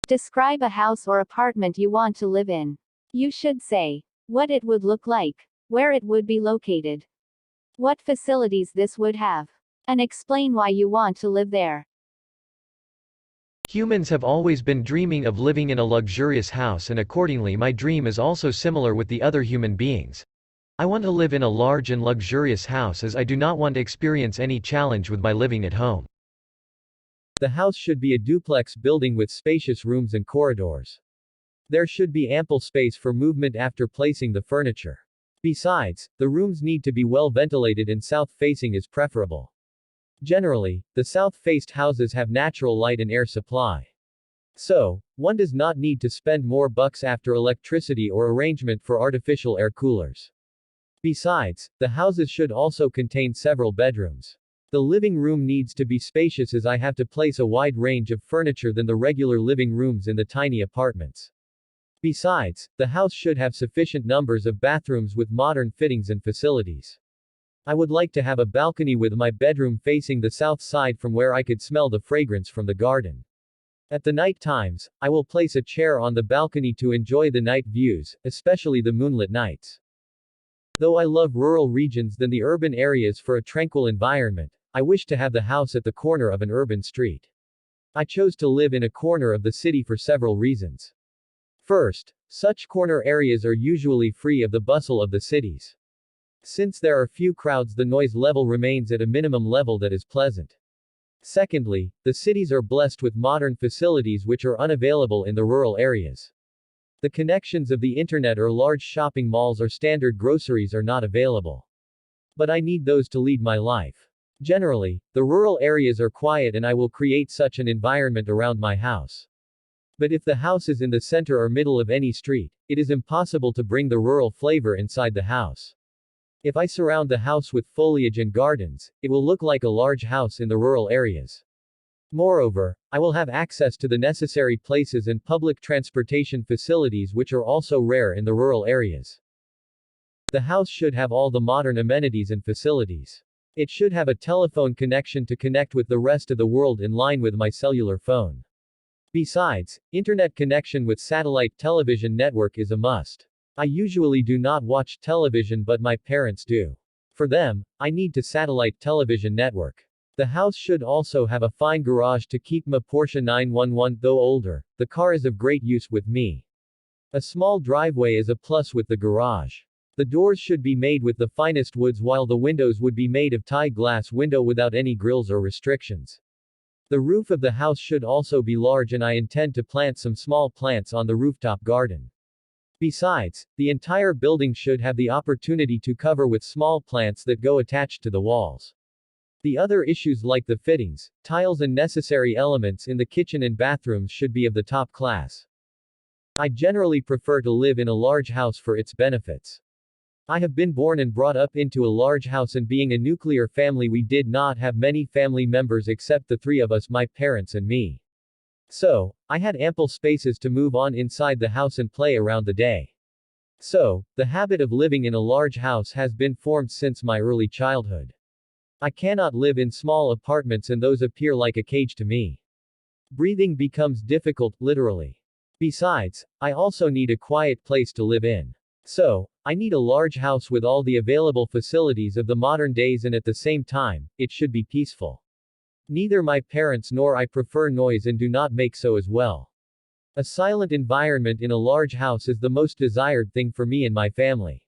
Describe a house or apartment you want to live in. You should say what it would look like, where it would be located, what facilities this would have, and explain why you want to live there. Humans have always been dreaming of living in a luxurious house, and accordingly my dream is also similar with the other human beings. I want to live in a large and luxurious house as I do not want to experience any challenge with my living at home. The house should be a duplex building with spacious rooms and corridors. There should be ample space for movement after placing the furniture. Besides, the rooms need to be well ventilated and south-facing is preferable. Generally, the south-faced houses have natural light and air supply. So, one does not need to spend more bucks after electricity or arrangement for artificial air coolers. Besides, the houses should also contain several bedrooms. The living room needs to be spacious as I have to place a wide range of furniture than the regular living rooms in the tiny apartments. Besides, the house should have sufficient numbers of bathrooms with modern fittings and facilities. I would like to have a balcony with my bedroom facing the south side from where I could smell the fragrance from the garden. At the night times, I will place a chair on the balcony to enjoy the night views, especially the moonlit nights. Though I love rural regions than the urban areas for a tranquil environment, I wish to have the house at the corner of an urban street. I chose to live in a corner of the city for several reasons. First, such corner areas are usually free of the bustle of the cities. Since there are few crowds, the noise level remains at a minimum level that is pleasant. Secondly, the cities are blessed with modern facilities which are unavailable in the rural areas. The connections of the internet or large shopping malls or standard groceries are not available. But I need those to lead my life. Generally, the rural areas are quiet and I will create such an environment around my house. But if the house is in the center or middle of any street, it is impossible to bring the rural flavor inside the house. If I surround the house with foliage and gardens, it will look like a large house in the rural areas. Moreover, I will have access to the necessary places and public transportation facilities which are also rare in the rural areas. The house should have all the modern amenities and facilities. It should have a telephone connection to connect with the rest of the world in line with my cellular phone. Besides, internet connection with satellite television network is a must. I usually do not watch television but my parents do. For them, I need to satellite television network. The house should also have a fine garage to keep my Porsche 911. Though older, the car is of great use with me. A small driveway is a plus with the garage. The doors should be made with the finest woods while the windows would be made of Thai glass window without any grills or restrictions. The roof of the house should also be large and I intend to plant some small plants on the rooftop garden. Besides, the entire building should have the opportunity to cover with small plants that go attached to the walls. The other issues like the fittings, tiles and necessary elements in the kitchen and bathrooms should be of the top class. I generally prefer to live in a large house for its benefits. I have been born and brought up into a large house, and being a nuclear family we did not have many family members except the three of us, my parents and me. So, I had ample spaces to move on inside the house and play around the day. So, the habit of living in a large house has been formed since my early childhood. I cannot live in small apartments and those appear like a cage to me. Breathing becomes difficult, literally. Besides, I also need a quiet place to live in. So, I need a large house with all the available facilities of the modern days, and at the same time, it should be peaceful. Neither my parents nor I prefer noise and do not make so as well. A silent environment in a large house is the most desired thing for me and my family.